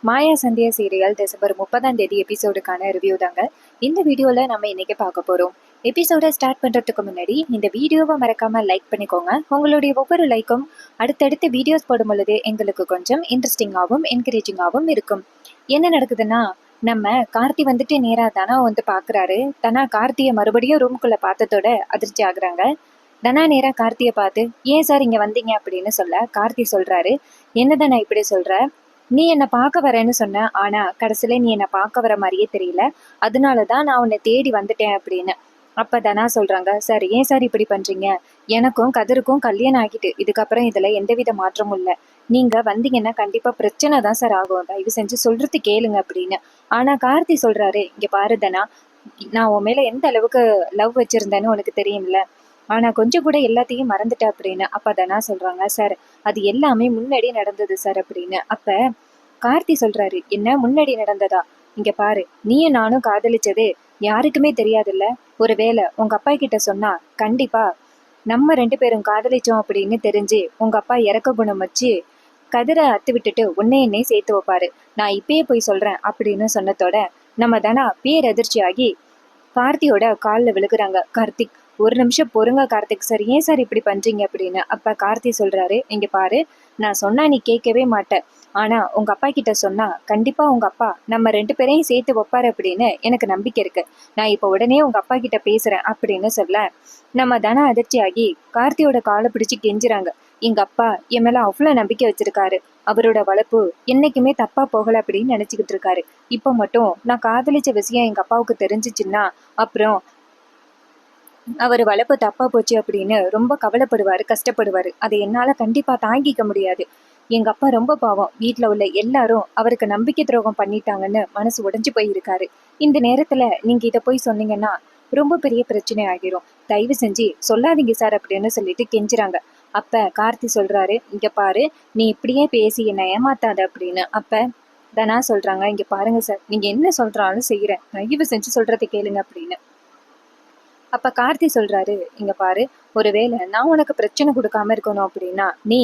மாயா Sandhya serial December 30ஆம் தேதி எபிசோடுக்கான review தாங்க இந்த வீடியோவில் நம்ம இன்னைக்கு பார்க்க போகிறோம். எபிசோடை ஸ்டார்ட் பண்ணுறதுக்கு முன்னாடி இந்த வீடியோவை மறக்காமல் லைக் பண்ணிக்கோங்க. உங்களுடைய ஒவ்வொரு லைக்கும் அடுத்தடுத்து வீடியோஸ் போடும் பொழுது எங்களுக்கு கொஞ்சம் இன்ட்ரெஸ்டிங்காகவும் என்கரேஜிங்காகவும் இருக்கும். என்ன நடக்குதுன்னா, நம்ம கார்த்தி வந்துட்டு நேராக தனா வந்து பார்க்குறாரு. தனா கார்த்தியை மறுபடியும் ரூம்குள்ளே பார்த்ததோட அதிர்ச்சி ஆகுறாங்க. தனா நேராக கார்த்தியை பார்த்து, ஏன் சார் இங்கே வந்தீங்க அப்படின்னு சொல்ல கார்த்தி சொல்கிறாரு, என்னதான் நான் இப்படி சொல்கிறேன், நீ என்னை பார்க்க வரேன்னு சொன்ன, ஆனா கடைசியில நீ என்னை பார்க்க வர மாதிரியே தெரியல, அதனாலதான் நான் உன்னை தேடி வந்துட்டேன் அப்படின்னு. அப்ப தனா சொல்றாங்க, சார் ஏன் சார் இப்படி பண்றீங்க, எனக்கும் கதிருக்கும் கல்யாணம் ஆகிட்டு, இதுக்கப்புறம் இதுல எந்தவித மாற்றமும் இல்லை, நீங்க வந்தீங்கன்னா கண்டிப்பா பிரச்சனை தான் சார் ஆகும், தயவு செஞ்சு சொல்றது கேளுங்க அப்படின்னு. ஆனா கார்த்தி சொல்றாரு, இங்க பாரு தனா, நான் உன் மேல எந்த அளவுக்கு லவ் வச்சிருந்தேன்னு உனக்கு தெரியும்ல, ஆனா கொஞ்சம் கூட எல்லாத்தையும் மறந்துட்ட அப்படின்னு. அப்ப தனா சொல்றாங்க, சார் அது எல்லாமே முன்னாடி நடந்தது சார் அப்படின்னு. அப்ப கார்த்தி சொல்றாரு, என்ன முன்னாடி நடந்ததா, இங்க பாரு, நீயும் நானும் காதலிச்சது யாருக்குமே தெரியாதுல்ல, ஒருவேளை உங்க அப்பா கிட்ட சொன்னா கண்டிப்பா நம்ம 2 பேரும் காதலிச்சோம் அப்படின்னு தெரிஞ்சு உங்க அப்பா இறக்க குணம் வச்சு கதிரை அத்து விட்டுட்டு உன்னை என்னை சேர்த்து வைப்பாரு, நான் இப்பயே போய் சொல்றேன் அப்படின்னு சொன்னதோட நம்ம தானா பேரதிர்ச்சி ஆகி கார்த்தியோட காலில் விழுகுறாங்க. கார்த்திக், ஒரு நிமிஷம் பொறுங்க கார்த்திக் சார், ஏன் சார் இப்படி பண்றீங்க அப்படின்னு. அப்ப கார்த்தி சொல்றாரு, இங்க பாரு, நான் சொன்னா நீ கேட்கவே மாட்ட, ஆனா உங்க அப்பா கிட்ட சொன்னா கண்டிப்பா உங்க அப்பா நம்ம 2 பேரையும் சேர்த்து வைப்பாரு அப்படின்னு எனக்கு நம்பிக்கை இருக்கு, நான் இப்போ உடனே உங்க அப்பா கிட்ட பேசுறேன் அப்படின்னு சொல்ல நம்ம தன அதிர்ச்சியாகி கார்த்தியோட காலை பிடிச்சு கெஞ்சுறாங்க. எங்க அப்பா என் மேல அவ்வளவு நம்பிக்கை வச்சிருக்காரு, அவரோட வளர்ப்பு என்னைக்குமே தப்பா போகல அப்படின்னு நினைச்சுக்கிட்டு இருக்காரு, இப்போ மட்டும் நான் காதலிச்ச விஷயம் எங்க அப்பாவுக்கு தெரிஞ்சிச்சுன்னா அப்புறம் அவர் வளர்ப்பு தப்பா போச்சு அப்படின்னு ரொம்ப கவலைப்படுவாரு, கஷ்டப்படுவாரு, அதை என்னால கண்டிப்பா தாங்கிக்க முடியாது, எங்க அப்பா ரொம்ப பாவம், வீட்டுல உள்ள எல்லாரும் அவருக்கு நம்பிக்கை துரோகம் பண்ணிட்டாங்கன்னு மனசு உடைஞ்சு போயிருக்காரு, இந்த நேரத்துல நீங்க இதை போய் சொன்னீங்கன்னா ரொம்ப பெரிய பிரச்சனை ஆகிரும், தயவு செஞ்சு சொல்லாதீங்க சார் அப்படின்னு சொல்லிட்டு கெஞ்சுறாங்க. அப்ப கார்த்தி சொல்றாரு, இங்க பாரு, நீ இப்படியே பேசி என்னை ஏமாத்தாத அப்படின்னு. அப்ப தனா சொல்றாங்க, இங்க பாருங்க சார், நீங்க என்ன சொல்றாலும் செய்யறேன், தயவு செஞ்சு சொல்றதை கேளுங்க அப்படின்னு. அப்ப கார்த்தி சொல்றாரு, இங்க பாரு, ஒருவேளை நான் உனக்கு பிரச்சனை கொடுக்காம இருக்கணும் அப்படின்னா நீ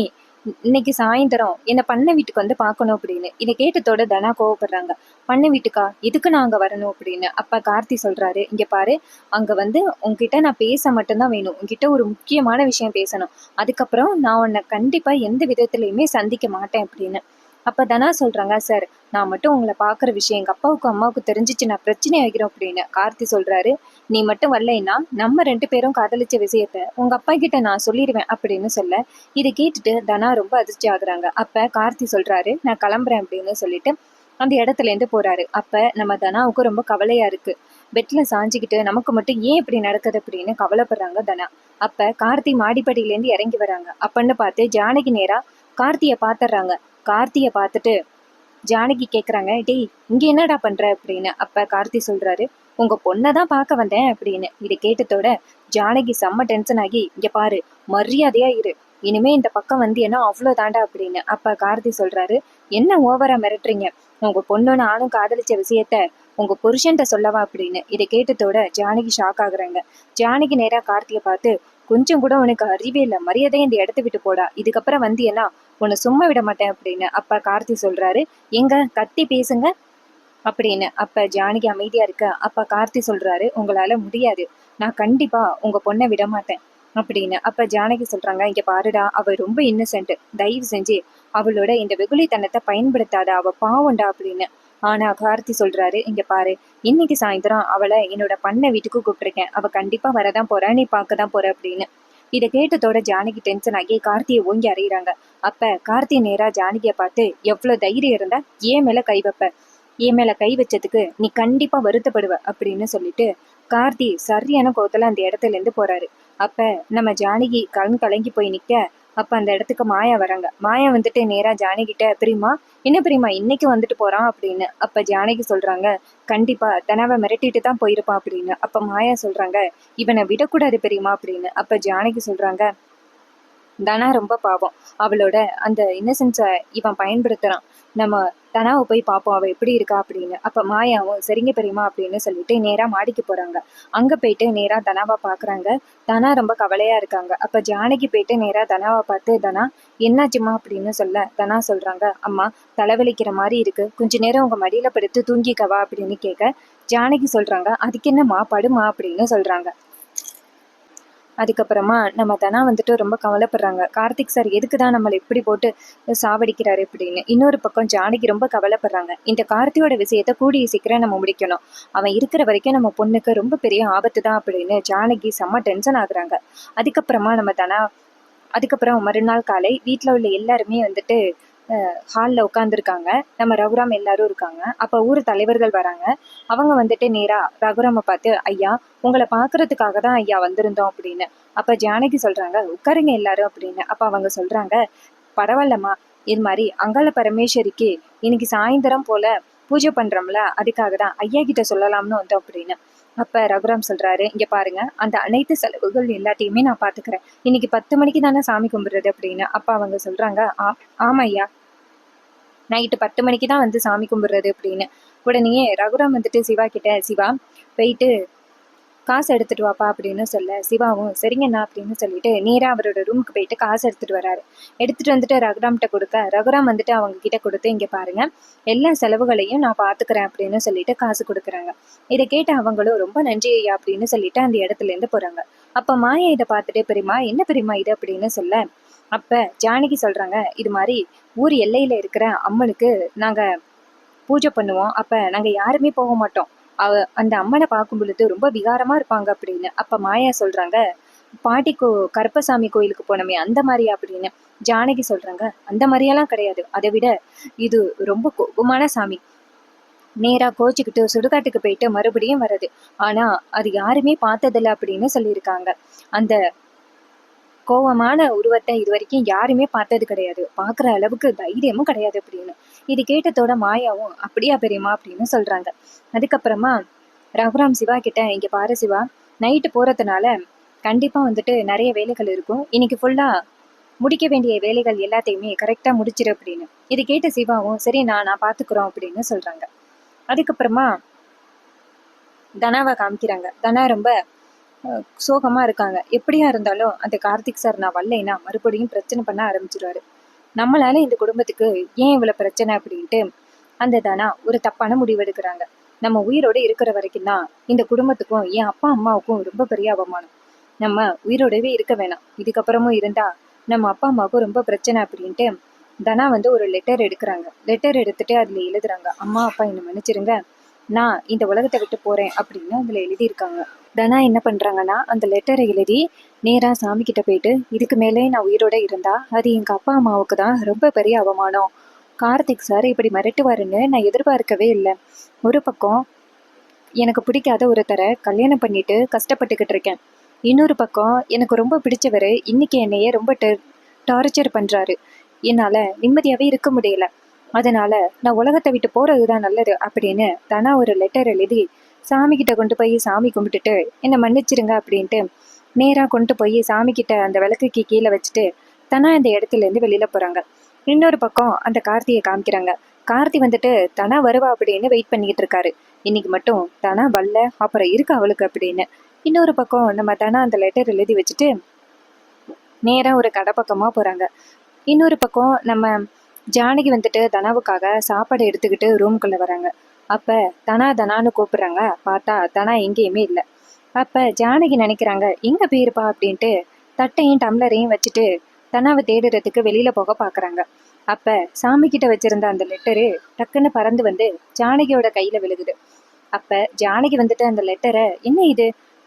இன்னைக்கு சாயந்தரம் என்ன பண்ண வீட்டுக்கு வந்து பார்க்கணும் அப்படின்னு. இதை கேட்டதோட தனா கோவப்படுறாங்க. பண்ண வீட்டுக்கா, எதுக்கு நான் அங்க வரணும் அப்படின்னு. அப்ப கார்த்தி சொல்றாரு, இங்க பாரு, அங்க வந்து உன்கிட்ட நான் பேச மட்டும்தான் வேணும், உன்கிட்ட ஒரு முக்கியமான விஷயம் பேசணும், அதுக்கப்புறம் நான் உன்னை கண்டிப்பா எந்த விதத்திலயுமே சந்திக்க மாட்டேன் அப்படின்னு. அப்ப தனா சொல்றாங்க, சார் நான் மட்டும் உங்களை பாக்குற விஷயம் எங்க அப்பாவுக்கும் அம்மாவுக்கும் தெரிஞ்சிச்சு நான் பிரச்சனை ஆகிறோம் அப்படின்னு. கார்த்தி சொல்றாரு, நீ மட்டும் வரலைன்னா நம்ம 2 பேரும் காதலிச்ச விஷயத்த உங்க அப்பா கிட்ட நான் சொல்லிடுவேன் அப்படின்னு சொல்ல இதை கேட்டுட்டு தனா ரொம்ப அதிர்ச்சி ஆகுறாங்க. அப்ப கார்த்தி சொல்றாரு, நான் கிளம்புறேன் அப்படின்னு சொல்லிட்டு அந்த இடத்துல இருந்து போறாரு. அப்ப நம்ம தனாவுக்கு ரொம்ப கவலையா இருக்கு, பெட்ல சாஞ்சிக்கிட்டு நமக்கு மட்டும் ஏன் இப்படி நடக்குது அப்படின்னு கவலைப்படுறாங்க தனா. அப்ப கார்த்தி மாடிப்படியில இருந்து இறங்கி வராங்க. அப்பன்னு பார்த்து ஜானகி நேரா கார்த்திய பாத்துறாங்க. கார்த்திய பார்த்துட்டு ஜானகி கேக்குறாங்க, டேய் இங்க என்னடா பண்ற அப்படின்னு. அப்ப கார்த்தி சொல்றாரு, உங்க பொண்ணை தான் பார்க்க வந்தேன் அப்படின்னு. இதை கேட்டதோட ஜானகி செம்ம டென்ஷன் ஆகி, இங்க பாரு, மரியாதையா இரு, இனிமே இந்த பக்கம் வந்து என்ன அவ்வளோ தாண்டா அப்படின்னு. அப்ப கார்த்தி சொல்றாரு, என்ன ஓவரா மிரட்டுறீங்க, உங்க பொண்ணு நானும் காதலிச்ச விஷயத்த உங்க புருஷன்ட்ட சொல்லவா அப்படின்னு. இதை கேட்டதோட ஜானகி ஷாக் ஆகுறாங்க. ஜானகி நேரா கார்த்தியை பார்த்து, கொஞ்சம் கூட உனக்கு அறிவே இல்லை, மரியாதையை இந்த இடத்த விட்டு போடா, இதுக்கப்புறம் வந்து என்ன உன்னை சும்மா விட மாட்டேன் அப்படின்னு. அப்ப கார்த்தி சொல்றாரு, எங்க கத்தி பேசுங்க அப்படின்னு. அப்ப ஜானகி அமைதியா இருக்க. அப்ப கார்த்தி சொல்றாரு, உங்களால முடியாது, நான் கண்டிப்பா உங்க பொண்ணை விட மாட்டேன் அப்படின்னு. அப்ப ஜானகி சொல்றாங்க, இங்க பாருடா, அவ ரொம்ப இன்னசென்ட், தயவு செஞ்சு அவளோட இந்த வெகுளித்தனத்தை பயன்படுத்தாத, அவ பாவண்டா அப்படின்னு. ஆனா கார்த்தி சொல்றாரு, இங்க பாரு, இன்னைக்கு சாயந்தரம் அவளை என்னோட பண்ண வீட்டுக்கு கூப்பிட்டிருக்கேன், அவ கண்டிப்பா வரதான் போறா, நீ பார்க்கதான் போற அப்படின்னு. இதை கேட்டதோட ஜானகி டென்ஷன் ஆகி கார்த்தியை ஓங்கி அறையிறாங்க. அப்ப கார்த்தி நேரா ஜானகியை பார்த்து, எவ்வளவு தைரியம் இருந்தா ஏன் மேல கை வைப்ப, என் மேல கை வச்சதுக்கு நீ கண்டிப்பா வருத்தப்படுவ அப்படின்னு சொல்லிட்டு கார்த்தி சரியான கோவத்துல அந்த இடத்துல இருந்து போறாரு. அப்ப நம்ம ஜானகி கலங்கி போய் நிக்க. அப்ப அந்த இடத்துக்கு மாயா வராங்க. மாயா வந்துட்டு நேரா ஜானகிட்ட, பிரியமா, என்ன பிரியமா இன்னைக்கு வந்துட்டு போறான் அப்படின்னு. அப்ப ஜானகி சொல்றாங்க, கண்டிப்பா தனாவை மிரட்டிட்டு தான் போயிருப்பான் அப்படின்னு. அப்ப மாயா சொல்றாங்க, இவனை விடக்கூடாது பெரியமா அப்படின்னு. அப்ப ஜானகி சொல்றாங்க, தனா ரொம்ப பாவம், அவளோட அந்த இன்னசென்ஸை இவன் பயன்படுத்துறான், நம்ம தனாவை போய் பார்ப்போம் அவள் எப்படி இருக்கா அப்படின்னு. அப்போ மாயாவும் சரிங்க பெரியம்மா அப்படின்னு சொல்லிட்டு நேராக மாடிக்கு போகிறாங்க. அங்கே போயிட்டு நேராக தனாவை பார்க்குறாங்க. தனா ரொம்ப கவலையாக இருக்காங்க. அப்போ ஜானகி போயிட்டு நேராக தனாவை பார்த்து, தனா என்னாச்சுமா அப்படின்னு சொல்ல, தனா சொல்கிறாங்க, அம்மா தலைவலிக்கிற மாதிரி இருக்கு, கொஞ்ச நேரம் உங்கள் மடியில் படுத்து தூங்கிக்கவா அப்படின்னு கேட்க, ஜானகி சொல்கிறாங்க, அதுக்கு என்னம்மா படுமா அப்படின்னு சொல்கிறாங்க. அதுக்கப்புறமா நம்ம தனா வந்துட்டு ரொம்ப கவலைப்படுறாங்க. கார்த்திக் சார் எதுக்கு தான் நம்மளை இப்படி போட்டு சாவடிக்கிறாரு அப்படின்னு. இன்னொரு பக்கம் ஜானகி ரொம்ப கவலைப்படுறாங்க. இந்த கார்த்தியோட விஷயத்த கூடிய சீக்கிரம் நம்ம முடிக்கணும். அவன் இருக்கிற வரைக்கும் நம்ம பொண்ணுக்கு ரொம்ப பெரிய ஆபத்து தான் அப்படின்னு ஜானகி செம்ம டென்ஷன் ஆகுறாங்க. அதுக்கப்புறமா நம்ம தனா அதுக்கப்புறம் மறுநாள் காலை வீட்டில் உள்ள எல்லாருமே வந்துட்டு ஹாலில் உட்காந்துருக்காங்க. நம்ம ரகுராம் எல்லாரும் இருக்காங்க. அப்போ ஊர் தலைவர்கள் வராங்க. அவங்க வந்துட்டு நேராக ரகுராமை பார்த்து, ஐயா உங்களை பார்க்கறதுக்காக தான் ஐயா வந்திருந்தோம் அப்படின்னு. அப்போ ஜானகி சொல்கிறாங்க, உட்காருங்க எல்லாரும் அப்படின்னு. அப்போ அவங்க சொல்கிறாங்க, பரவாயில்லம்மா, இது மாதிரி அங்காள பரமேஸ்வரிக்கு இன்னைக்கு சாயந்தரம் போல பூஜை பண்ணுறோம்ல, அதுக்காக தான் ஐயா கிட்ட சொல்லலாம்னு வந்தோம் அப்படின்னு. அப்போ ரகுராம் சொல்கிறாரு, இங்கே பாருங்க, அந்த அனைத்து செலவுகள் எல்லாத்தையுமே நான் பார்த்துக்கிறேன். இன்னைக்கு 10 மணிக்கு தானே சாமி கும்பிடுறது அப்படின்னு. அப்போ அவங்க சொல்கிறாங்க, ஆமாம் ஐயா, நைட்டு 10 மணிக்கு தான் வந்து சாமி கும்பிடுறது அப்படின்னு. உடனே ரகுராம் வந்துட்டு சிவா கிட்ட, சிவா போயிட்டு காசு எடுத்துட்டு வாப்பா அப்படின்னு சொல்ல, சிவாவும் சரிங்கண்ணா அப்படின்னு சொல்லிட்டு நேராக அவரோட ரூமுக்கு போயிட்டு காசு எடுத்துட்டு வராரு. எடுத்துட்டு வந்துட்டு ரகுராம்கிட்ட கொடுக்க, ரகுராம் வந்துட்டு அவங்க கிட்ட கொடுத்து, இங்கே பாருங்க, எல்லா செலவுகளையும் நான் பார்த்துக்கிறேன் அப்படின்னு சொல்லிட்டு காசு கொடுக்குறாங்க. இதை கேட்டு அவங்களும் ரொம்ப நன்றி ஐயா அப்படின்னு சொல்லிட்டு அந்த இடத்துல இருந்து போறாங்க. அப்ப மாயா இதை பார்த்துட்டு, பெரியமா என்ன பெரியமா இது அப்படின்னு சொல்ல, அப்ப ஜானகி சொல்றாங்க, இது மாதிரி ஊர் எல்லையில இருக்கிற அம்மனுக்கு நாங்க பூஜை பண்ணுவோம். அப்ப நாங்க யாருமே போக மாட்டோம். அந்த அம்மனை பார்க்கும் பொழுது ரொம்ப விகாரமா இருப்பாங்க அப்படின்னு. அப்ப மாயா சொல்றாங்க, பாட்டி கருப்பசாமி கோயிலுக்கு போனோமே அந்த மாதிரியா அப்படின்னு. ஜானகி சொல்றாங்க, அந்த மாதிரியெல்லாம் கிடையாது, அதை விட இது ரொம்ப கோபமான சாமி, நேரா கோச்சிக்கிட்டு சுடுகாட்டுக்கு போயிட்டு மறுபடியும் வருது. ஆனா அது யாருமே பார்த்ததில்ல அப்படின்னு சொல்லியிருக்காங்க. அந்த கோவமான உருவத்தை இது வரைக்கும் யாருமே பார்த்தது கிடையாது, பார்க்குற அளவுக்கு தைரியமும் கிடையாது அப்படின்னு. இது கேட்டதோட மாயாவும் அப்படியா பெரியமா அப்படின்னு சொல்றாங்க. அதுக்கப்புறமா ரகுராம் சிவா கிட்ட, இங்க பாரு சிவா, நைட்டு போறதுனால கண்டிப்பா வந்துட்டு நிறைய வேலைகள் இருக்கும், இன்னைக்கு ஃபுல்லா முடிக்க வேண்டிய வேலைகள் எல்லாத்தையுமே கரெக்டா முடிச்சிரு அப்படின்னு. இது கேட்ட சிவாவும் சரி நான் பாத்துக்கிறோம் அப்படின்னு சொல்றாங்க. அதுக்கப்புறமா தனாவை காமிக்கிறாங்க. தனா ரொம்ப சோகமா இருக்காங்க. எப்படியா இருந்தாலும் அந்த கார்த்திக் சார் நான் வரலைன்னா மறுபடியும் பிரச்சனை பண்ண ஆரம்பிச்சிருவாரு. நம்மளால இந்த குடும்பத்துக்கு ஏன் இவ்வளவு பிரச்சனை அப்படின்ட்டு அந்த தனா ஒரு தப்பான முடிவு எடுக்கிறாங்க. நம்ம உயிரோட இருக்கிற வரைக்கும் தான் இந்த குடும்பத்துக்கும் என் அப்பா அம்மாவுக்கும் ரொம்ப பெரிய அவமானம். நம்ம உயிரோடவே இருக்க வேணாம், இதுக்கப்புறமும் இருந்தா நம்ம அப்பா அம்மாவுக்கும் ரொம்ப பிரச்சனை அப்படின்ட்டு தனா வந்து ஒரு லெட்டர் எடுக்கிறாங்க. லெட்டர் எடுத்துட்டு அதுல எழுதுறாங்க, அம்மா அப்பா என்னை மன்னிச்சிருங்க, நான் இந்த உலகத்தை விட்டு போறேன் அப்படின்னு அதுல எழுதியிருக்காங்க. தனா என்ன பண்றாங்கன்னா அந்த லெட்டரை எழுதி நேரா சாமி கிட்ட போயிட்டு, இதுக்கு மேலே நான் உயிரோட இருந்தா அது எங்க அப்பா அம்மாவுக்கு தான் ரொம்ப பெரிய அவமானம். கார்த்திக் சார் இப்படி மிரட்டுவாருன்னு நான் எதிர்பார்க்கவே இல்லை. ஒரு பக்கம் எனக்கு பிடிக்காத ஒருத்தரை கல்யாணம் பண்ணிட்டு கஷ்டப்பட்டுக்கிட்டு இருக்கேன், இன்னொரு பக்கம் எனக்கு ரொம்ப பிடிச்சவர் இன்னைக்கு என்னையே ரொம்ப டார்ச்சர் பண்றாரு, என்னால நிம்மதியாவே இருக்க முடியல, அதனால நான் உலகத்தை விட்டு போறதுதான் நல்லது அப்படின்னு தனா ஒரு லெட்டர் எழுதி சாமி கிட்ட கொண்டு போய் சாமி கும்பிட்டுட்டு என்னை மன்னிச்சிருங்க அப்படின்ட்டு நேரா கொண்டு போய் சாமி கிட்ட அந்த விளக்குக்கு கீழே வச்சுட்டு தனா இந்த இடத்துல இருந்து வெளியில போறாங்க. இன்னொரு பக்கம் அந்த கார்த்தியை காமிக்கிறாங்க. கார்த்தி வந்துட்டு தனா வருவா அப்படின்னு வெயிட் பண்ணிக்கிட்டு இருக்காரு. இன்னைக்கு மட்டும் தனா வரல, அப்புறம் இருக்கு அவளுக்கு அப்படின்னு. இன்னொரு பக்கம் நம்ம தனா அந்த லெட்டர் எழுதி வச்சுட்டு நேரா ஒரு கடை பக்கமா போறாங்க. இன்னொரு பக்கம் நம்ம ஜானகி வந்துட்டு தனாவுக்காக சாப்பாடு எடுத்துக்கிட்டு ரூம்குள்ள வராங்க. அப்ப தனான்னு கூப்பிடுறாங்க. பார்த்தா தனா எங்கேயுமே இல்லை. அப்ப ஜானகி நினைக்கிறாங்க, எங்க போயிருப்பா அப்படின்ட்டு தட்டையும் டம்ளரையும் வச்சுட்டு தனாவை தேடுறதுக்கு வெளியில போக பாக்குறாங்க. அப்ப சாமி கிட்ட வச்சிருந்த அந்த லெட்டரு டக்குன்னு பறந்து வந்து ஜானகியோட கையில விழுகுது. அப்ப ஜானகி வந்துட்டு அந்த லெட்டரை, என்ன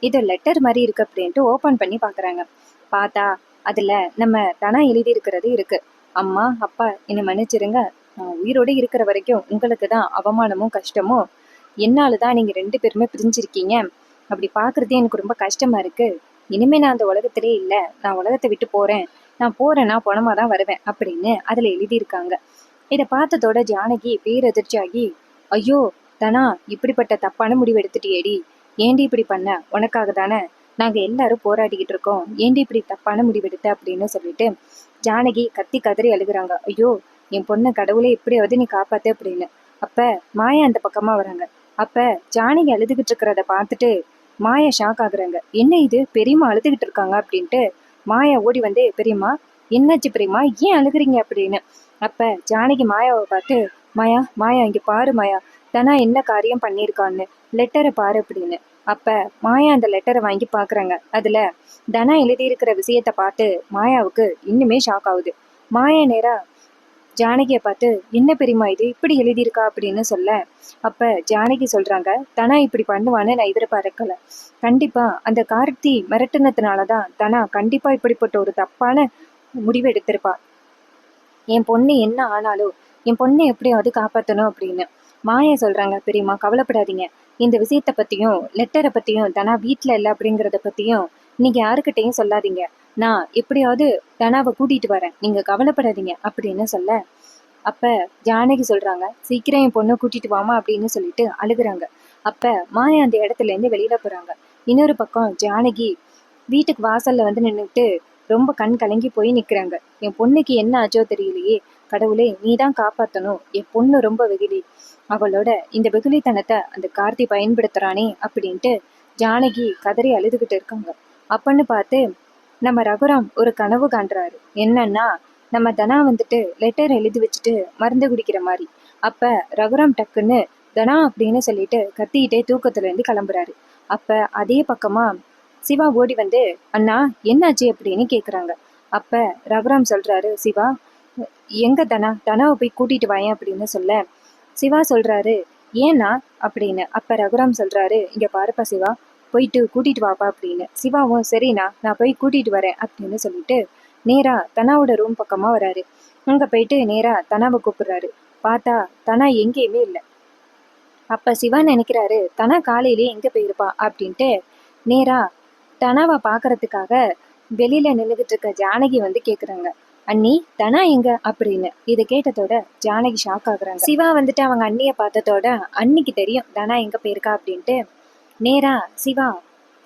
இது லெட்டர் மாதிரி இருக்கு அப்படின்ட்டு ஓபன் பண்ணி பாக்குறாங்க. பார்த்தா அதுல நம்ம தனா எழுதி இருக்கிறது இருக்கு, அம்மா அப்பா என்னை மன்னிச்சிருங்க, நான் உயிரோட இருக்கிற வரைக்கும் உங்களுக்கு தான் அவமானமும் கஷ்டமும், என்னாலதான் நீங்க 2 பேருமே பிரிஞ்சிருக்கீங்க, அப்படி பாக்குறதே எனக்கு ரொம்ப கஷ்டமா இருக்கு, இனிமே நான் அந்த உலகத்திலே இல்லை, நான் உலகத்தை விட்டு போறேன், நான் போறேன்னா பணமா தான் வருவேன் அப்படின்னு அதுல எழுதியிருக்காங்க. இதை பார்த்ததோட ஜானகி பேரதிர்ச்சியாகி, ஐயோ தனா, இப்படிப்பட்ட தப்பான முடிவு எடுத்துட்டியேடி, ஏண்டி இப்படி பண்ண, உனக்காக தானே நாங்க எல்லாரும் போராடிக்கிட்டு இருக்கோம், ஏண்டி இப்படி தப்பான முடிவெடுத்த அப்படின்னு சொல்லிட்டு ஜானகி கத்தி கதறி அழுகுறாங்க. ஐயோ என் பொண்ணை கடவுளே எப்படியாவது நீ காப்பாத்து அப்படின்னு. அப்ப மாயா அந்த பக்கமா வராங்க. அப்ப ஜானகி அழுதுகிட்டு இருக்கிறத பார்த்துட்டு மாயா ஷாக் ஆகுறாங்க. என்ன இது, பெரியம்மா அழுதுகிட்டு இருக்காங்க அப்படின்ட்டு மாயா ஓடி வந்து, பெரியம்மா என்னாச்சு பெரியம்மா, ஏன் அழுகுறீங்க அப்படின்னு. அப்ப ஜானகி மாயாவை பார்த்து, மாயா மாயா இங்க பாரு மாயா, தனா என்ன காரியம் பண்ணியிருக்கான்னு, லெட்டரை பாரு அப்படின்னு. அப்ப மாயா அந்த லெட்டரை வாங்கி பாக்குறாங்க. அதுல தனா எழுதியிருக்கிற விஷயத்த பார்த்து மாயாவுக்கு இன்னுமே ஷாக் ஆகுது. மாயா நேரா ஜானகியை பார்த்து, என்ன பெரியம்மா இது இப்படி எழுதியிருக்கா அப்படின்னு சொல்ல, அப்ப ஜானகி சொல்றாங்க, தனா இப்படி பண்ணுவான்னு நான் எதிர்பார்க்கல. கண்டிப்பா அந்த கார்த்தி மிரட்டினதுனாலதான் தனா கண்டிப்பா இப்படிப்பட்ட ஒரு தப்பான முடிவு எடுத்திருப்பா. என் பொண்ணு என்ன ஆனாலும் என் பொண்ணை எப்படியாவது காப்பாற்றணும் அப்படின்னு. மாயா சொல்றாங்க, பெரியம்மா கவலைப்படாதீங்க, இந்த விஷயத்த பத்தியும் லெட்டரை பத்தியும் தனா வீட்டுல இல்லை அப்படிங்கிறத பத்தியும் நீங்க யாருக்கிட்டையும் சொல்லாதீங்க, நான் எப்படியாவது தனாவை கூட்டிட்டு வரேன், நீங்க கவலைப்படாதீங்க அப்படின்னு சொல்ல, அப்ப ஜானகி சொல்றாங்க, சீக்கிரம் என் பொண்ணை கூட்டிட்டு வாமா அப்படின்னு சொல்லிட்டு அழுகுறாங்க. அப்ப மாயா அந்த இடத்துல இருந்து வெளியில போறாங்க. இன்னொரு பக்கம் ஜானகி வீட்டுக்கு வாசல்ல வந்து நின்றுட்டு ரொம்ப கண் கலங்கி போய் நிக்கிறாங்க. என் பொண்ணுக்கு என்ன ஆச்சோ தெரியலையே, கடவுளே நீ தான் காப்பாத்தணும், என் பொண்ணு ரொம்ப வெகுளி, அவளோட இந்த வெகுளித்தனத்தை அந்த கார்த்தி பயன்படுத்துறானே அப்படின்ட்டு ஜானகி கதறி அழுதுகிட்டு இருக்காங்க. அப்பன்னு பார்த்து நம்ம ரகுராம் ஒரு கனவு காண்றாரு. என்னன்னா, நம்ம தனா வந்துட்டு லெட்டர் எழுதி வச்சுட்டு மருந்து குடிக்கிற மாதிரி. அப்ப ரகுராம் டக்குன்னு தனா அப்படின்னு சொல்லிட்டு கத்திக்கிட்டே தூக்கத்துல இருந்து கிளம்புறாரு. அப்ப அதே பக்கமா சிவா ஓடி வந்து, அண்ணா என்னாச்சு அப்படின்னு கேக்குறாங்க. அப்ப ரகுராம் சொல்றாரு, சிவா எங்க தனாவை போய் கூட்டிட்டு வாயேன் அப்படின்னு சொல்ல, சிவா சொல்றாரு, ஏன்னா அப்படின்னு. அப்ப ரகுராம் சொல்றாரு, இங்க பாருப்பா சிவா, போயிட்டு கூட்டிட்டு வாப்பா அப்படின்னு. சிவாவும் சரிண்ணா நான் போய் கூட்டிட்டு வரேன் அப்படின்னு சொல்லிட்டு நேரா தனாவோட ரூம் பக்கமா வராரு. அங்க போயிட்டு நேரா தனாவை கூப்பிடுறாரு. பார்த்தா தனா எங்கேயுமே இல்லை. அப்ப சிவா நினைக்கிறாரு, தனா காலையிலேயே எங்க போயிருப்பா அப்படின்ட்டு நேரா தனாவை பாக்குறதுக்காக வெளியில நின்றுகிட்டு இருக்க ஜானகி வந்து கேக்குறாங்க, அண்ணி தனா எங்க அப்படின்னு. இதை கேட்டதோட ஜானகி ஷாக் ஆகுறாங்க. சிவா வந்துட்டு அவங்க அண்ணிய பார்த்ததோட அன்னிக்கு தெரியும் தனா எங்க போயிருக்கா அப்படின்ட்டு நேரா சிவா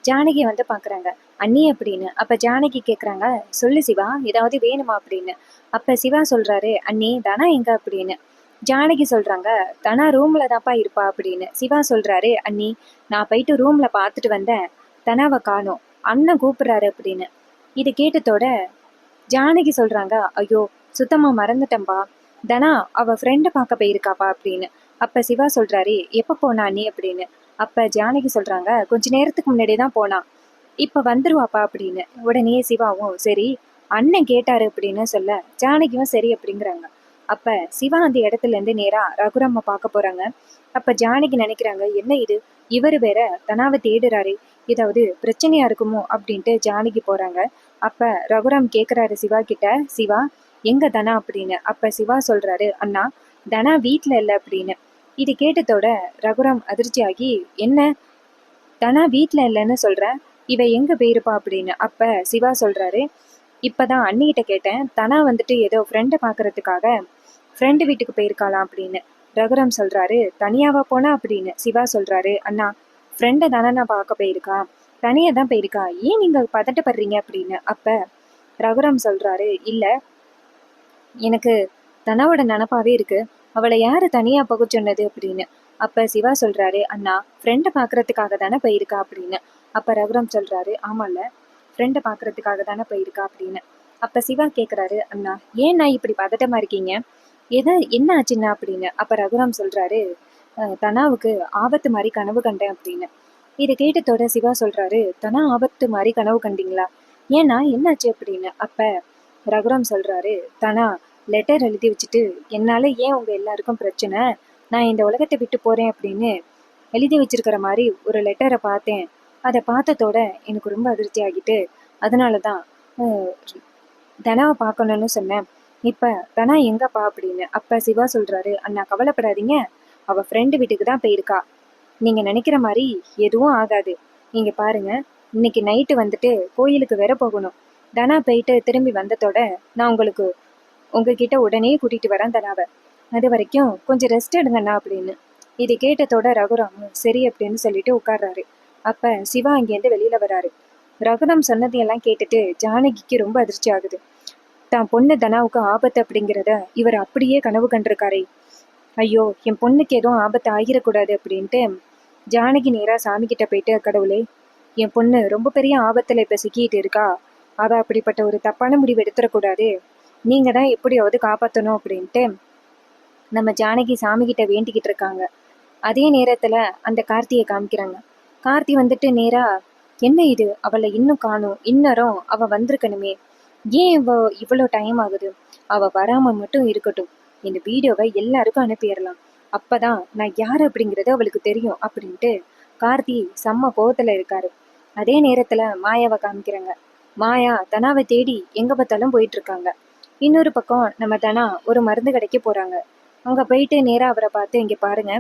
ஜானகி வந்து பாக்குறாங்க, அண்ணி அப்படின்னு. அப்ப ஜானகி கேக்குறாங்க, சொல்லு சிவா ஏதாவது வேணுமா அப்படின்னு. அப்ப சிவா சொல்றாரு, அண்ணி தனா எங்க அப்படின்னு. ஜானகி சொல்றாங்க, தனா ரூம்ல தான்ப்பா இருப்பா அப்படின்னு. சிவா சொல்றாரு, அண்ணி நான் போயிட்டு ரூம்ல பாத்துட்டு வந்தேன், தனாவை காணோம், அண்ணன் கூப்பிடுறாரு அப்படின்னு. இது கேட்டதோட ஜானகி சொல்றாங்க, ஐயோ சுத்தமா மறந்துட்டேன்பா, தனா அவ ஃப்ரெண்டை பார்க்க போயிருக்காப்பா அப்படின்னு. அப்ப சிவா சொல்றாரு, எப்ப போனா நீ அப்படின்னு. அப்ப ஜானகி சொல்றாங்க, கொஞ்ச நேரத்துக்கு முன்னாடியே தான் போனா, இப்ப வந்துருவாப்பா அப்படின்னு. உடனே சிவாவும் சரி அண்ணன் கேட்டாரு அப்படின்னு சொல்ல, ஜானகியும் சரி அப்படிங்கிறாங்க. அப்ப சிவா அந்த இடத்துல இருந்து நேரா ரகுராம பார்க்க போறாங்க. அப்ப ஜானகி நினைக்கிறாங்க, என்ன இது, இவரு வேற தனாவை தேடுறாரு, ஏதாவது பிரச்சனையா இருக்குமோ அப்படின்ட்டு ஜானகி போறாங்க. அப்ப ரகுராம் கேக்குறாரு சிவா கிட்ட, சிவா எங்க தனா அப்படின்னு. அப்ப சிவா சொல்றாரு, அண்ணா தனா வீட்டுல இல்ல அப்படின்னு. இது கேட்டதோட ரகுராம் அதிர்ச்சி ஆகி, என்ன தனா வீட்டுல இல்லைன்னு சொல்ற, இவ எங்க போயிருப்பா அப்படின்னு. அப்ப சிவா சொல்றாரு, இப்பதான் அண்ணிகிட்ட கேட்டேன், தனா வந்துட்டு ஏதோ ஃப்ரெண்டை பாக்குறதுக்காக ஃப்ரெண்டு வீட்டுக்கு போயிருக்காளாம் அப்படின்னு. ரகுராம் சொல்றாரு, தனியாவா போனா அப்படின்னு. சிவா சொல்றாரு, அண்ணா ஃப்ரெண்டை தானே நான் பார்க்க போயிருக்கா, தனியா தான் போயிருக்கா, ஏன் நீங்க பதட்டப்படுறீங்க அப்படின்னு. அப்ப ரகுராம் சொல்றாரு, இல்ல எனக்கு தனாவோட நினப்பாவே இருக்கு, அவளை யாரு தனியா போக சொன்னது அப்படின்னு. அப்ப சிவா சொல்றாரு, அண்ணா ஃப்ரெண்டை பாக்குறதுக்காக தானே போயிருக்கா அப்படின்னு. அப்ப ரகுராம் சொல்றாரு, ஆமால ஃப்ரெண்டை பாக்குறதுக்காக தானே போயிருக்கா அப்படின்னு. அப்ப சிவா கேக்குறாரு, அண்ணா ஏன் நான் இப்படி பதட்டமா இருக்கீங்க, என்ன ஆச்சுன்னா அப்படின்னு. அப்ப ரகுராம் சொல்றாரு, தனாவுக்கு ஆபத்து மாதிரி கனவு கண்டேன் அப்படின்னு. இதை கேட்டதோட சிவா சொல்றாரு, தனா ஆபத்து மாதிரி கனவு கண்டீங்களா, ஏன்னா என்னாச்சு அப்படின்னு. அப்ப ரகுராம் சொல்றாரு, தனா லெட்டர் எழுதி வச்சுட்டு என்னால ஏன் உங்க எல்லாருக்கும் பிரச்சனை, நான் இந்த உலகத்தை விட்டு போறேன் அப்படின்னு எழுதி வச்சிருக்கிற மாதிரி ஒரு லெட்டரை பார்த்தேன், அதை பார்த்ததோட எனக்கு ரொம்ப அதிர்ச்சி ஆகிட்டு, அதனாலதான் தனாவை பார்க்கணும்னு சொன்னேன், இப்ப தனா எங்கப்பா அப்படின்னு. அப்ப சிவா சொல்றாரு, அண்ணா கவலைப்படாதீங்க, அவ ஃப்ரெண்டு வீட்டுக்கு தான் போயிருக்கா, நீங்க நினைக்கிற மாதிரி எதுவும் ஆகாது, நீங்க பாருங்க இன்னைக்கு நைட்டு வந்துட்டு கோயிலுக்கு வேற போகணும், தனா போயிட்டு திரும்பி வந்ததோட நான் உங்ககிட்ட உடனே கூட்டிட்டு வரேன் தனாவை, அது வரைக்கும் கொஞ்சம் ரெஸ்ட் எடுங்கண்ணா அப்படின்னு. இது கேட்டதோட ரகுராம் சரி அப்படின்னு சொல்லிட்டு உட்கார்றாரு. அப்ப சிவா அங்கேருந்து வெளியில வராரு. ரகுராம் சொன்னதையெல்லாம் கேட்டுட்டு ஜானகிக்கு ரொம்ப அதிர்ச்சி ஆகுது. தான் பொண்ணு தனாவுக்கு ஆபத்து அப்படிங்கிறத இவர் அப்படியே கனவு கண்டிருக்காரே. ஐயோ, என் பொண்ணுக்கு எதுவும் ஆபத்து ஆகிடக்கூடாது அப்படின்ட்டு ஜானகி நேராக சாமி கிட்ட போயிட்டு, கடவுளே, என் பொண்ணு ரொம்ப பெரிய ஆபத்தில் இப்போ சிக்கிட்டு இருக்கா, அவள் அப்படிப்பட்ட ஒரு தப்பான முடிவு எடுத்துடக்கூடாது, நீங்கள் தான் எப்படியாவது காப்பாற்றணும் அப்படின்ட்டு நம்ம ஜானகி சாமி கிட்ட வேண்டிக்கிட்டு இருக்காங்க. அதே நேரத்தில் அந்த கார்த்தியை காமிக்கிறாங்க. கார்த்தி வந்துட்டு நேராக, என்ன இது, அவளை இன்னும் காணும், இன்னரும் அவள் வந்திருக்கணுமே, ஏன் இவ்வளோ டைம் ஆகுது, அவள் வராமல் மட்டும் இருக்கட்டும், இந்த வீடியோவை எல்லாருக்கும் அனுப்பிடலாம், அப்பதான் நான் யார் அப்படிங்கிறது அவளுக்கு தெரியும் அப்படின்ட்டு கார்த்தி செம்ம கோவத்தில் இருக்காரு. அதே நேரத்தில் மாயாவை காமிக்கிறாங்க. மாயா தனாவை தேடி எங்கே பார்த்தாலும் போயிட்டு இருக்காங்க. இன்னொரு பக்கம் நம்ம தனா ஒரு மருந்து கடைக்கு போகிறாங்க. அங்கே போயிட்டு நேராக அவரை பார்த்து, இங்கே பாருங்க,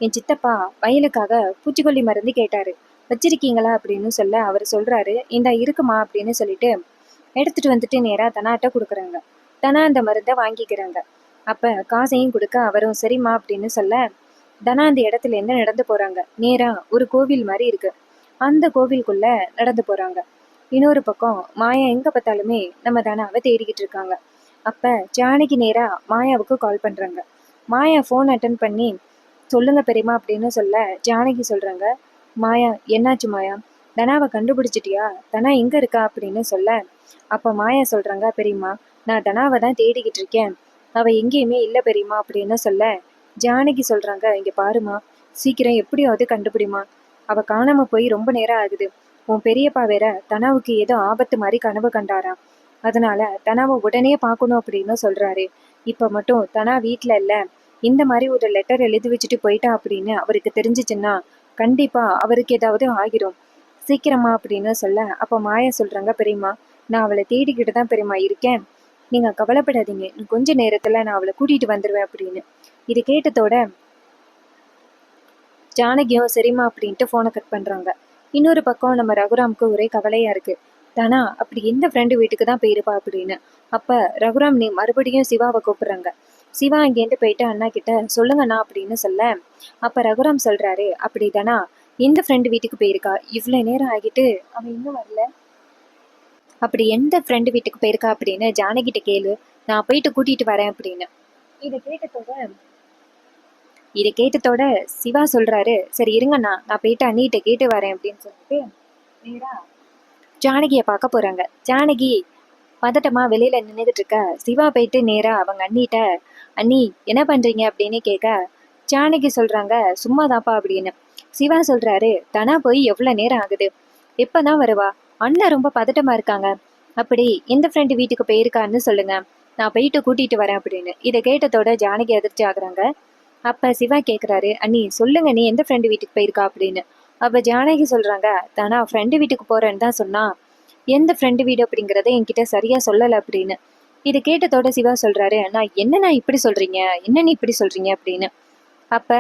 என் சித்தப்பா வயலுக்காக பூச்சிக்கொல்லி மருந்து கேட்டாரு, வச்சிருக்கீங்களா அப்படின்னு சொல்ல அவர் சொல்றாரு, இந்த இருக்குமா அப்படின்னு சொல்லிட்டு எடுத்துட்டு வந்துட்டு நேராக தனாட்ட கொடுக்குறாங்க. தனா அந்த மருந்தை வாங்கிக்கிறாங்க. அப்ப காசையும் கொடுக்க அவரும் சரிம்மா அப்படின்னு சொல்ல தனா அந்த இடத்துல இருந்து நடந்து போறாங்க. நேரா ஒரு கோவில் மாதிரி இருக்கு, அந்த கோவிலுக்குள்ள நடந்து போறாங்க. இன்னொரு பக்கம் மாயா எங்க பார்த்தாலுமே நம்ம தனாவை தேடிக்கிட்டு இருக்காங்க. அப்ப ஜானகி நேரா மாயாவுக்கு கால் பண்றாங்க. மாயா ஃபோன் அட்டன் பண்ணி, சொல்லுங்க பெரியம்மா அப்படின்னு சொல்ல ஜானகி சொல்றாங்க, மாயா என்னாச்சு மாயா, தனாவை கண்டுபிடிச்சிட்டியா, தனா எங்க இருக்கா அப்படின்னு சொல்ல அப்ப மாயா சொல்றாங்க, பெரியம்மா நான் தனாவை தான் தேடிக்கிட்டு இருக்கேன், அவ எங்கேயுமே இல்லை பெரியம்மா அப்படின்னு சொல்ல ஜானகி சொல்றாங்க, இங்க பாருமா, சீக்கிரம் எப்படியாவது கண்டுபிடிமா, அவ காணாம போய் ரொம்ப நேரம் ஆகுது, உன் பெரியப்பா வேற தனாவுக்கு ஏதோ ஆபத்து மாதிரி கனவு கண்டாராம், அதனால தனாவை உடனே பார்க்கணும் அப்படின்னு சொல்றாரு. இப்ப மட்டும் தனா வீட்டுல இல்ல, இந்த மாதிரி ஒரு லெட்டர் எழுதி வச்சுட்டு போயிட்டா அப்படின்னு அவருக்கு தெரிஞ்சிச்சுன்னா கண்டிப்பா அவருக்கு ஏதாவது ஆகிரும், சீக்கிரமா அப்படின்னு சொல்ல அப்ப மாயா சொல்றாங்க, பெரியம்மா நான் அவளை தேடிக்கிட்டு தான் பெரியம்மா இருக்கேன், நீங்க கவலைப்படாதீங்க, கொஞ்ச நேரத்துல நான் அவளை கூட்டிட்டு வந்துருவேன் அப்படின்னு. இது கேட்டதோட ஜானகியும் சரிம்மா அப்படின்ட்டு போனை கட் பண்றாங்க. இன்னொரு பக்கம் நம்ம ரகுராமுக்கு ஒரே கவலையா இருக்கு. தானா அப்படி எந்த ஃப்ரெண்டு வீட்டுக்கு தான் போயிருப்பா அப்படின்னு. அப்ப ரகுராம் நீ மறுபடியும் சிவாவை கூப்பிடுறாங்க. சிவா அங்கேருந்து போயிட்டு அண்ணா கிட்ட சொல்லுங்கண்ணா அப்படின்னு சொல்ல அப்ப ரகுராம் சொல்றாரு, அப்படி தானா எந்த ஃப்ரெண்டு வீட்டுக்கு போயிருக்கா, இவ்வளவு நேரம் ஆகிட்டு அவன் இன்னும் வரல, அப்படி எந்த ஃப்ரெண்டு வீட்டுக்கு போயிருக்கா அப்படின்னு ஜானகிட்ட கேளு, நான் போயிட்டு கூட்டிட்டு வரேன் அப்படின்னு. இதை கேட்டதோட சிவா சொல்றாரு, சரி இருங்கண்ணா நான் போயிட்டு அண்ணிகிட்ட கேட்டு வரேன் அப்படின்னு சொல்லிட்டு நேரா ஜானகியை பார்க்க போறாங்க. ஜானகி பதட்டமா வெளியில நின்றுட்டு இருக்க, சிவா போயிட்டு நேரா அவங்க அண்ணிட்ட, அண்ணி என்ன பண்றீங்க அப்படின்னு கேட்க ஜானகி சொல்றாங்க, சும்மாதாப்பா அப்படின்னு. சிவா சொல்றாரு, தனா போய் எவ்வளவு நேரம் ஆகுது, எப்பதான் வருவா, அண்ணன் ரொம்ப பதட்டமா இருக்காங்க, அப்படி எந்த ஃப்ரெண்டு வீட்டுக்கு போயிருக்கான்னு சொல்லுங்க, நான் போயிட்டு கூட்டிட்டு வரேன் அப்படின்னு. இதை கேட்டதோட ஜானகி அதிர்ச்சி ஆகுறாங்க. அப்ப சிவா கேக்குறாரு, அண்ணி சொல்லுங்க, நீ எந்த ஃப்ரெண்டு வீட்டுக்கு போயிருக்கா அப்படின்னு. அப்ப ஜானகி சொல்றாங்க, தானா ஃப்ரெண்டு வீட்டுக்கு போறேன்னு தான் சொன்னா, எந்த ஃப்ரெண்டு வீடு அப்படிங்கறத என்கிட்ட சரியா சொல்லல அப்படின்னு. இது கேட்டதோட சிவா சொல்றாரு, நான் என்னண்ணா இப்படி சொல்றீங்க, என்ன நீ இப்படி சொல்றீங்க அப்படின்னு. அப்ப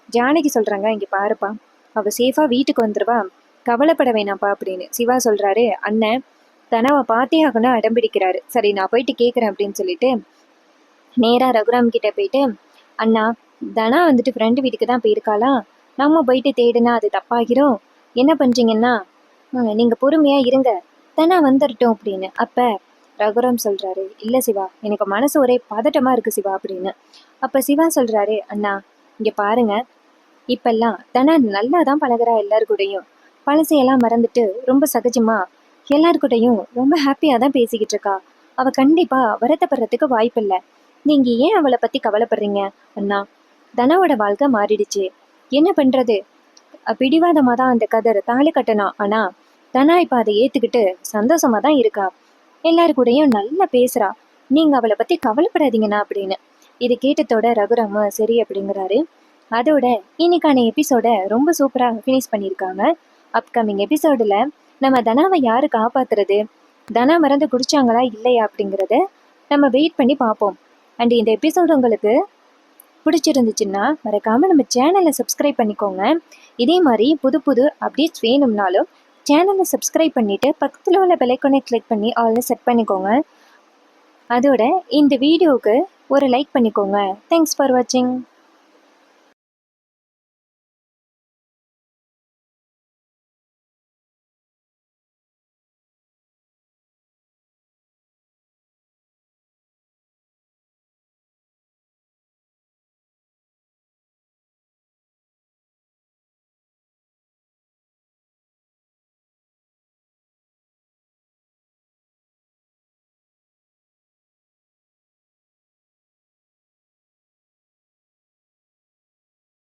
ஜானகி சொல்றாங்க, இங்க பாருப்பா, அவ சேஃபா வீட்டுக்கு வந்துருவா, கவலைப்பட வேணாம்ப்பா அப்படின்னு. சிவா சொல்றாரு, அண்ணன் தனாவை பார்த்தே ஆகணும் அடம்பிடிக்கிறாரு, சரி நான் போயிட்டு கேட்குறேன் அப்படின்னு சொல்லிட்டு நேரா ரகுராம் கிட்ட போயிட்டு, அண்ணா தனா வந்துட்டு ஃப்ரெண்டு வீட்டுக்கு தான் போயிருக்காளா, நம்ம போயிட்டு தேடுனா அது தப்பாகிரும், என்ன பண்றீங்கன்னா நீங்க பொறுமையா இருங்க, தனா வந்துடட்டும் அப்படின்னு. அப்ப ரகுராம் சொல்றாரு, இல்ல சிவா, எனக்கு மனசு ஒரே பதட்டமா இருக்கு சிவா அப்படின்னு. அப்ப சிவா சொல்றாரு, அண்ணா இங்க பாருங்க, இப்பெல்லாம் தனா நல்லா தான் பழகுறா எல்லாரு கூடயும், பழசையெல்லாம் மறந்துட்டு ரொம்ப சகஜமா எல்லாருக்கூடையும் ரொம்ப ஹாப்பியா தான் பேசிக்கிட்டு இருக்கா, அவ கண்டிப்பா வருத்தப்படுறதுக்கு வாய்ப்பில்லை, நீங்க ஏன் அவளை பத்தி கவலைப்படுறீங்க அண்ணா, தனாவோட வாழ்க்கை மாறிடுச்சு, என்ன பண்றது, பிடிவாதமா தான் அந்த கதர் தாலி கட்டணும், ஆனா தனா இப்ப அதை ஏத்துக்கிட்டு சந்தோஷமா தான் இருக்கா, எல்லாரு கூடயும் நல்லா பேசுறா, நீங்க அவளை பத்தி கவலைப்படாதீங்கண்ணா அப்படின்னு. இது கேட்டதோட ரகுராம சரி அப்படிங்கிறாரு. அதோட இன்னைக்கான எபிசோட ரொம்ப சூப்பரா ஃபினிஷ் பண்ணியிருக்காங்க. அப்கமிங் எபிசோடுல நம்ம தனாவை யாரு காப்பாத்துறது, தனா மறந்து குடிச்சாங்களா இல்லையா அப்படிங்கிறத நம்ம வெயிட் பண்ணி பார்ப்போம். அண்ட் இந்த எபிசோடு உங்களுக்கு பிடிச்சிருந்துச்சுன்னா மறக்காம நம்ம சேனலை சப்ஸ்கிரைப் பண்ணிக்கோங்க. இதே மாதிரி புது புது அப்டேட்ஸ் வேணும்னாலும் சேனலை சப்ஸ்கிரைப் பண்ணிட்டு பக்கத்தில் உள்ள பெல்லைக்கானை கிளிக் பண்ணி ஆல்ல செட் பண்ணிக்கோங்க. அதோட இந்த வீடியோவுக்கு ஒரு லைக் பண்ணிக்கோங்க. தேங்க்ஸ் ஃபார் வாட்சிங்.